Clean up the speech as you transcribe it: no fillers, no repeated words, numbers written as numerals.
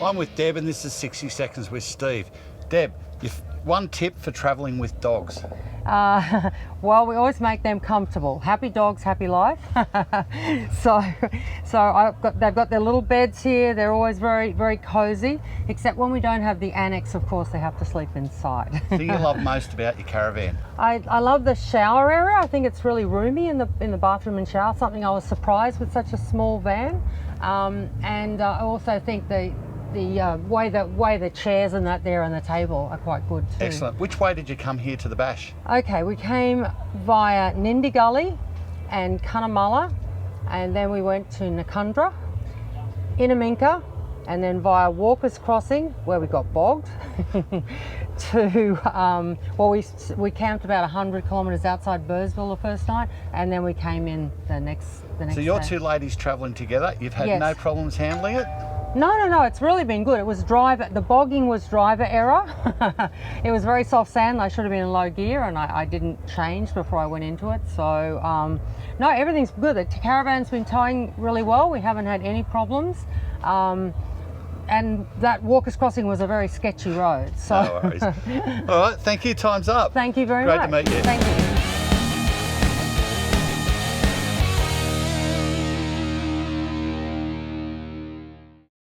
I'm with Deb and this is 60 Seconds with Steve. Deb, one tip for travelling with dogs. Well, we always make them comfortable. Happy dogs, happy life. so they've got their little beds here. They're always very, very cozy, except when we don't have the annex, of course, they have to sleep inside. So you love most about your caravan? I love the shower area. I think it's really roomy in the bathroom and shower, something I was surprised with such a small van. And I also think the way the chairs and that there and the table are quite good too. Excellent. Which way did you come here to the bash? Okay, we came via Nindi Gully and Cunnamulla, and then we went to Nakundra, Inaminka, and then via Walker's Crossing, where we got bogged, to we camped about 100 kilometres outside Bursville the first night, and then we came in the next So you're day. two ladies travelling together. You've had Yes. no problems handling it? No, it's really been good. It was the bogging was driver error. It was very soft sand. I should have been in low gear and I didn't change before I went into it. So no, everything's good. The caravan's been towing really well. We haven't had any problems. And that Walker's Crossing was a very sketchy road. So. No worries. All right, thank you. Time's up. Thank you very Great much. to meet you. Thank you.